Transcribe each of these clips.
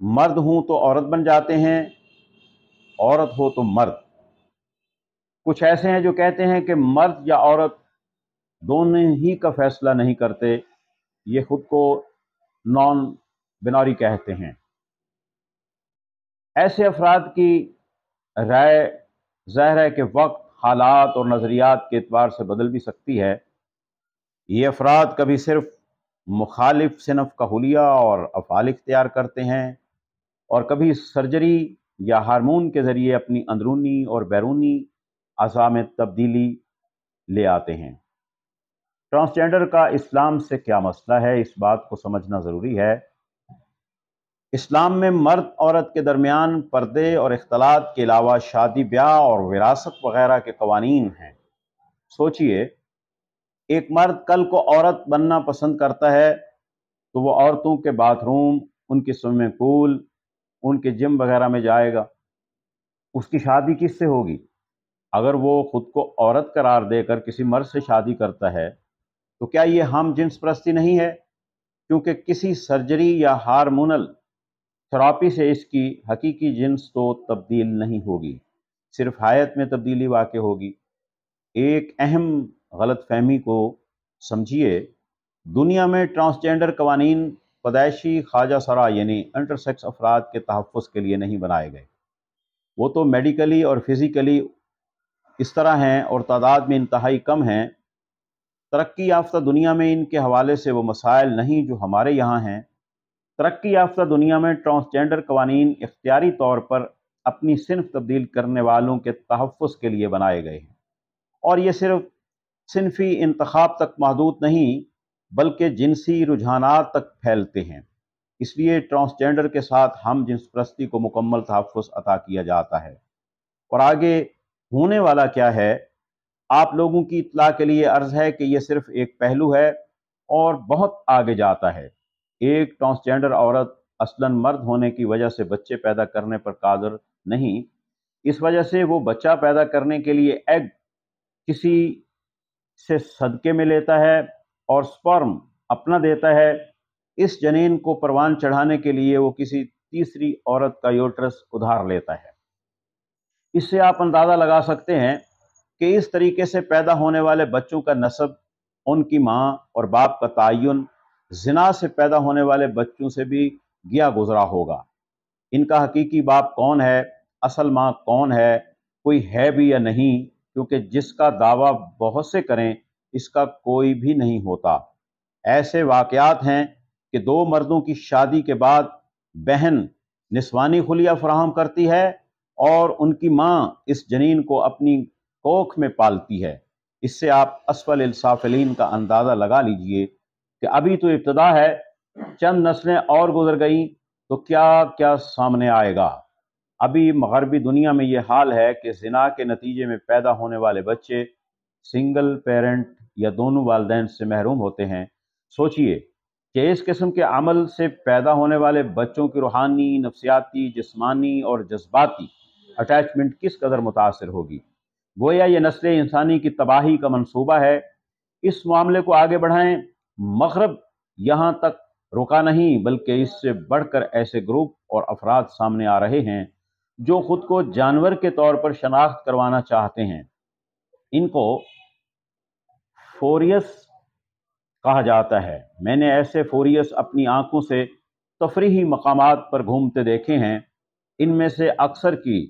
مرد ہوں تو عورت بن جاتے ہیں، عورت ہو تو مرد۔ کچھ ایسے ہیں جو کہتے ہیں کہ مرد یا عورت دونوں ہی کا فیصلہ نہیں کرتے، یہ خود کو نان بناری کہتے ہیں۔ ایسے افراد کی رائے ظاہر ہے کہ وقت، حالات اور نظریات کے اعتبار سے بدل بھی سکتی ہے۔ یہ افراد کبھی صرف مخالف صنف کا حلیہ اور افعال اختیار کرتے ہیں، اور کبھی سرجری یا ہارمون کے ذریعے اپنی اندرونی اور بیرونی اعضاء میں تبدیلی لے آتے ہیں۔ ٹرانسجینڈر کا اسلام سے کیا مسئلہ ہے، اس بات کو سمجھنا ضروری ہے۔ اسلام میں مرد عورت کے درمیان پردے اور اختلاط کے علاوہ شادی بیاہ اور وراثت وغیرہ کے قوانین ہیں۔ سوچئے، ایک مرد کل کو عورت بننا پسند کرتا ہے تو وہ عورتوں کے باتھ روم، ان کے سوئمنگ پول، ان کے جم وغیرہ میں جائے گا۔ اس کی شادی کس سے ہوگی؟ اگر وہ خود کو عورت قرار دے کر کسی مرد سے شادی کرتا ہے تو کیا یہ ہم جنس پرستی نہیں ہے؟ کیونکہ کسی سرجری یا ہارمونل تھراپی سے اس کی حقیقی جنس تو تبدیل نہیں ہوگی، صرف حیت میں تبدیلی واقع ہوگی۔ ایک اہم غلط فہمی کو سمجھیے، دنیا میں ٹرانسجینڈر قوانین پیدائشی خواجہ سرا یعنی انٹرسیکس افراد کے تحفظ کے لیے نہیں بنائے گئے۔ وہ تو میڈیکلی اور فزیکلی اس طرح ہیں اور تعداد میں انتہائی کم ہیں۔ ترقی یافتہ دنیا میں ان کے حوالے سے وہ مسائل نہیں جو ہمارے یہاں ہیں۔ ترقی یافتہ دنیا میں ٹرانسجینڈر قوانین اختیاری طور پر اپنی صنف تبدیل کرنے والوں کے تحفظ کے لیے بنائے گئے ہیں، اور یہ صرف صنفی انتخاب تک محدود نہیں بلکہ جنسی رجحانات تک پھیلتے ہیں۔ اس لیے ٹرانسجینڈر کے ساتھ ہم جنس پرستی کو مکمل تحفظ عطا کیا جاتا ہے۔ اور آگے ہونے والا کیا ہے، آپ لوگوں کی اطلاع کے لیے عرض ہے کہ یہ صرف ایک پہلو ہے اور بہت آگے جاتا ہے۔ ایک ٹرانسجینڈر عورت اصلاً مرد ہونے کی وجہ سے بچے پیدا کرنے پر قادر نہیں، اس وجہ سے وہ بچہ پیدا کرنے کے لیے ایگ کسی سے صدقے میں لیتا ہے اور سپرم اپنا دیتا ہے۔ اس جنین کو پروان چڑھانے کے لیے وہ کسی تیسری عورت کا یوٹرس ادھار لیتا ہے۔ اس سے آپ اندازہ لگا سکتے ہیں کہ اس طریقے سے پیدا ہونے والے بچوں کا نسب، ان کی ماں اور باپ کا تعین، زنا سے پیدا ہونے والے بچوں سے بھی گیا گزرا ہوگا۔ ان کا حقیقی باپ کون ہے، اصل ماں کون ہے، کوئی ہے بھی یا نہیں، کیونکہ جس کا دعویٰ بہت سے کریں اس کا کوئی بھی نہیں ہوتا۔ ایسے واقعات ہیں کہ دو مردوں کی شادی کے بعد بہن نسوانی خلیہ فراہم کرتی ہے اور ان کی ماں اس جنین کو اپنی کوکھ میں پالتی ہے۔ اس سے آپ اسفل السافلین کا اندازہ لگا لیجئے کہ ابھی تو ابتدا ہے، چند نسلیں اور گزر گئیں تو کیا کیا سامنے آئے گا۔ ابھی مغربی دنیا میں یہ حال ہے کہ زنا کے نتیجے میں پیدا ہونے والے بچے سنگل پیرنٹ یا دونوں والدین سے محروم ہوتے ہیں۔ سوچئے کہ اس قسم کے عمل سے پیدا ہونے والے بچوں کی روحانی، نفسیاتی، جسمانی اور جذباتی اٹیچمنٹ کس قدر متاثر ہوگی۔ گویا یہ نسل انسانی کی تباہی کا منصوبہ ہے۔ اس معاملے کو آگے بڑھائیں۔ مغرب یہاں تک رکا نہیں بلکہ اس سے بڑھ کر ایسے گروپ اور افراد سامنے آ رہے ہیں جو خود کو جانور کے طور پر شناخت کروانا چاہتے ہیں۔ ان کو فوریس کہا جاتا ہے۔ میں نے ایسے فوریس اپنی آنکھوں سے تفریحی مقامات پر گھومتے دیکھے ہیں۔ ان میں سے اکثر کی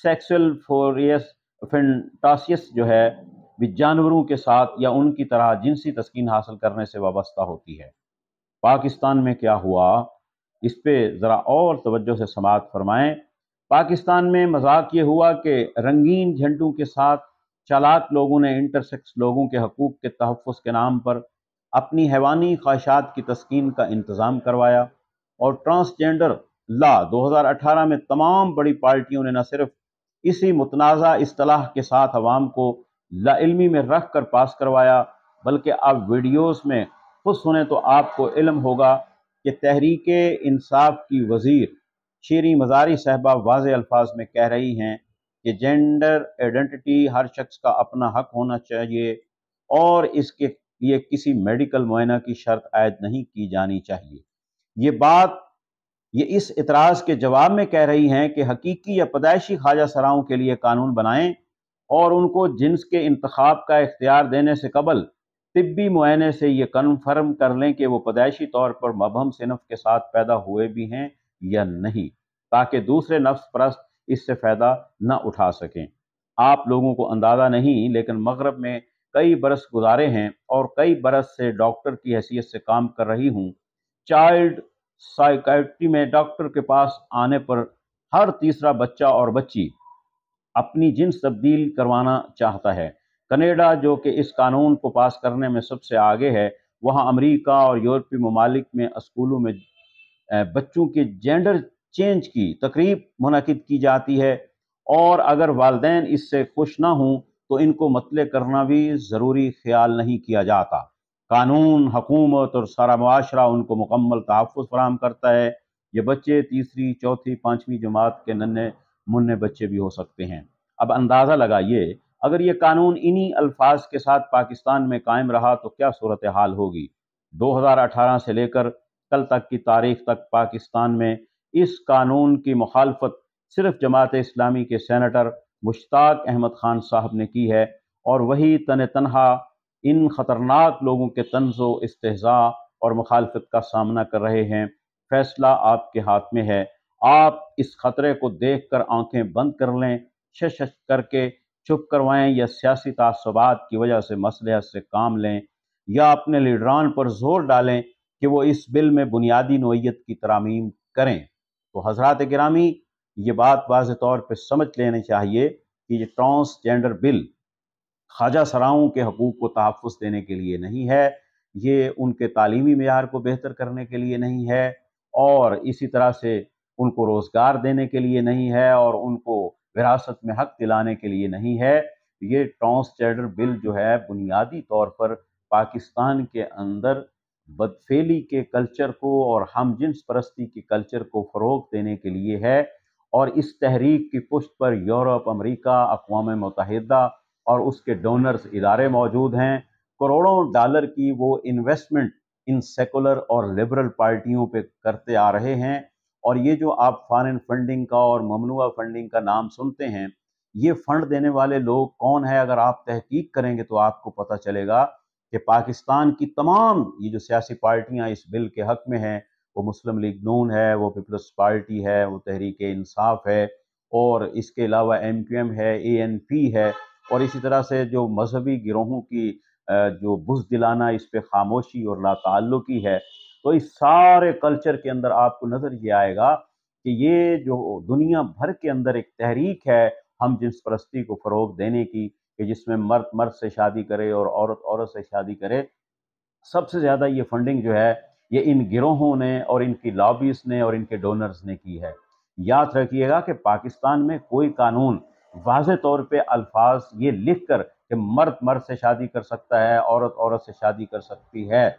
سیکسول فوریس فینٹاسیس جو ہے بھی جانوروں کے ساتھ یا ان کی طرح جنسی تسکین حاصل کرنے سے وابستہ ہوتی ہے۔ پاکستان میں کیا ہوا، اس پہ ذرا اور توجہ سے سماعت فرمائیں۔ پاکستان میں مذاق یہ ہوا کہ رنگین جھنڈوں کے ساتھ چالاک لوگوں نے انٹرسیکس لوگوں کے حقوق کے تحفظ کے نام پر اپنی حیوانی خواہشات کی تسکین کا انتظام کروایا، اور ٹرانسجینڈر لا 2018 میں تمام بڑی پارٹیوں نے نہ صرف اسی متنازع اصطلاح کے ساتھ عوام کو لا علمی میں رکھ کر پاس کروایا، بلکہ اب ویڈیوز میں خود سنیں تو آپ کو علم ہوگا کہ تحریک انصاف کی وزیر شیریں مزاری صاحبہ واضح الفاظ میں کہہ رہی ہیں کہ جینڈر ایڈنٹی ہر شخص کا اپنا حق ہونا چاہیے اور اس کے لیے کسی میڈیکل معائنہ کی شرط عائد نہیں کی جانی چاہیے۔ یہ بات یہ اس اعتراض کے جواب میں کہہ رہی ہیں کہ حقیقی یا پیدائشی خواجہ سراؤں کے لیے قانون بنائیں اور ان کو جنس کے انتخاب کا اختیار دینے سے قبل طبی معائنے سے یہ کنفرم کر لیں کہ وہ پیدائشی طور پر مبہم صنف کے ساتھ پیدا ہوئے بھی ہیں یا نہیں، تاکہ دوسرے نفس پرست اس سے فائدہ نہ اٹھا سکیں۔ آپ لوگوں کو اندازہ نہیں، لیکن مغرب میں کئی برس گزارے ہیں اور کئی برس سے ڈاکٹر کی حیثیت سے کام کر رہی ہوں۔ چائلڈ سائیکائٹری میں ڈاکٹر کے پاس آنے پر ہر تیسرا بچہ اور بچی اپنی جنس تبدیل کروانا چاہتا ہے۔ کینیڈا، جو کہ اس قانون کو پاس کرنے میں سب سے آگے ہے، وہاں امریکہ اور یورپی ممالک میں اسکولوں میں بچوں کے جینڈر چینج کی تقریب منعقد کی جاتی ہے، اور اگر والدین اس سے خوش نہ ہوں تو ان کو مطلع کرنا بھی ضروری خیال نہیں کیا جاتا۔ قانون، حکومت اور سارا معاشرہ ان کو مکمل تحفظ فراہم کرتا ہے۔ یہ بچے تیسری، چوتھی، پانچویں جماعت کے ننھے منع بچے بھی ہو سکتے ہیں۔ اب اندازہ لگائیے، اگر یہ قانون انہی الفاظ کے ساتھ پاکستان میں قائم رہا تو کیا صورتحال ہوگی۔ 2018 سے لے کر کل تک کی تاریخ تک پاکستان میں اس قانون کی مخالفت صرف جماعت اسلامی کے سینیٹر مشتاق احمد خان صاحب نے کی ہے، اور وہی تنہا ان خطرناک لوگوں کے طنز و استہزاء اور مخالفت کا سامنا کر رہے ہیں۔ فیصلہ آپ کے ہاتھ میں ہے۔ آپ اس خطرے کو دیکھ کر آنکھیں بند کر لیں، شش کر کے چپ کروائیں، یا سیاسی تعصبات کی وجہ سے مصلحت سے کام لیں، یا اپنے لیڈران پر زور ڈالیں کہ وہ اس بل میں بنیادی نوعیت کی ترامیم کریں۔ تو حضرات گرامی، یہ بات واضح طور پہ سمجھ لینی چاہیے کہ یہ ٹرانسجینڈر بل خواجہ سراؤں کے حقوق کو تحفظ دینے کے لیے نہیں ہے، یہ ان کے تعلیمی معیار کو بہتر کرنے کے لیے نہیں ہے، اور اسی طرح سے ان کو روزگار دینے کے لیے نہیں ہے، اور ان کو وراثت میں حق دلانے کے لیے نہیں ہے۔ یہ ٹرانسجینڈر بل جو ہے بنیادی طور پر پاکستان کے اندر بدفعلی کے کلچر کو اور ہم جنس پرستی کے کلچر کو فروغ دینے کے لیے ہے، اور اس تحریک کی پشت پر یورپ، امریکہ، اقوام متحدہ اور اس کے ڈونرز ادارے موجود ہیں۔ کروڑوں ڈالر کی وہ انویسٹمنٹ ان سیکولر اور لبرل پارٹیوں پہ کرتے آ رہے ہیں، اور یہ جو آپ فارن فنڈنگ کا اور ممنوعہ فنڈنگ کا نام سنتے ہیں، یہ فنڈ دینے والے لوگ کون ہیں؟ اگر آپ تحقیق کریں گے تو آپ کو پتہ چلے گا کہ پاکستان کی تمام یہ جو سیاسی پارٹیاں اس بل کے حق میں ہیں، وہ مسلم لیگ نون ہے، وہ پیپلز پارٹی ہے، وہ تحریک انصاف ہے، اور اس کے علاوہ MQM ہے، ANP ہے، اور اسی طرح سے جو مذہبی گروہوں کی جو بزدلانہ اس پہ خاموشی اور لا تعلقی ہے۔ تو اس سارے کلچر کے اندر آپ کو نظر یہ آئے گا کہ یہ جو دنیا بھر کے اندر ایک تحریک ہے ہم جنس پرستی کو فروغ دینے کی، کہ جس میں مرد مرد سے شادی کرے اور عورت عورت سے شادی کرے، سب سے زیادہ یہ فنڈنگ جو ہے یہ ان گروہوں نے اور ان کی لابیز نے اور ان کے ڈونرز نے کی ہے۔ یاد رکھیے گا کہ پاکستان میں کوئی قانون واضح طور پہ الفاظ یہ لکھ کر کہ مرد مرد سے شادی کر سکتا ہے، عورت عورت سے شادی کر سکتی ہے،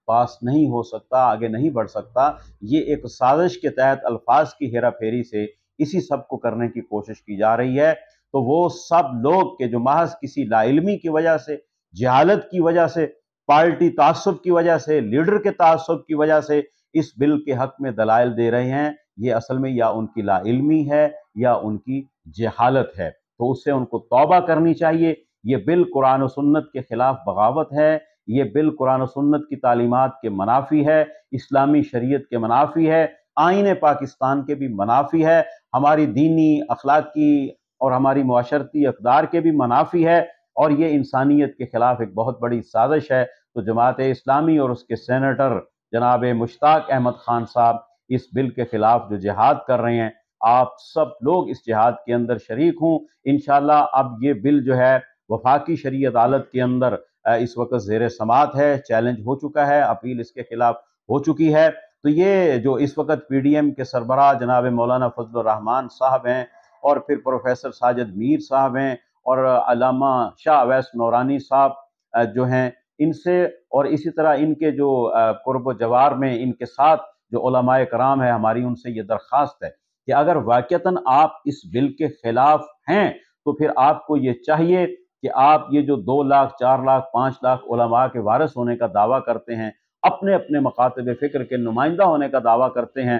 پاس نہیں ہو سکتا، آگے نہیں بڑھ سکتا۔ یہ ایک سازش کے تحت الفاظ کی ہیرا پھیری سے اسی سب کو کرنے کی کوشش کی جا رہی ہے۔ تو وہ سب لوگ کہ جو محض کسی لا علمی کی وجہ سے، جہالت کی وجہ سے، پارٹی تعصب کی وجہ سے، لیڈر کے تعصب کی وجہ سے اس بل کے حق میں دلائل دے رہے ہیں، یہ اصل میں یا ان کی لا علمی ہے یا ان کی جہالت ہے۔ تو اس سے ان کو توبہ کرنی چاہیے۔ یہ بل قرآن و سنت کے خلاف بغاوت ہے، یہ بل قرآن و سنت کی تعلیمات کے منافی ہے، اسلامی شریعت کے منافی ہے، آئین پاکستان کے بھی منافی ہے، ہماری دینی، اخلاقی اور ہماری معاشرتی اقدار کے بھی منافی ہے، اور یہ انسانیت کے خلاف ایک بہت بڑی سازش ہے۔ تو جماعت اسلامی اور اس کے سینیٹر جناب مشتاق احمد خان صاحب اس بل کے خلاف جو جہاد کر رہے ہیں، آپ سب لوگ اس جہاد کے اندر شریک ہوں۔ انشاءاللہ اب یہ بل جو ہے وفاقی شرعی عدالت کے اندر اس وقت زیر سماعت ہے، چیلنج ہو چکا ہے، اپیل اس کے خلاف ہو چکی ہے۔ تو یہ جو اس وقت PDM کے سربراہ جناب مولانا فضل الرحمان صاحب ہیں، اور پھر پروفیسر ساجد میر صاحب ہیں، اور علامہ شاہ اویس نورانی صاحب جو ہیں، ان سے اور اسی طرح ان کے جو قرب و جوار میں ان کے ساتھ جو علماء کرام ہیں، ہماری ان سے یہ درخواست ہے کہ اگر واقعتاً آپ اس بل کے خلاف ہیں تو پھر آپ کو یہ چاہیے کہ آپ یہ جو 2 لاکھ، 4 لاکھ، 5 لاکھ علماء کے وارث ہونے کا دعویٰ کرتے ہیں، اپنے اپنے مکاتب فکر کے نمائندہ ہونے کا دعویٰ کرتے ہیں،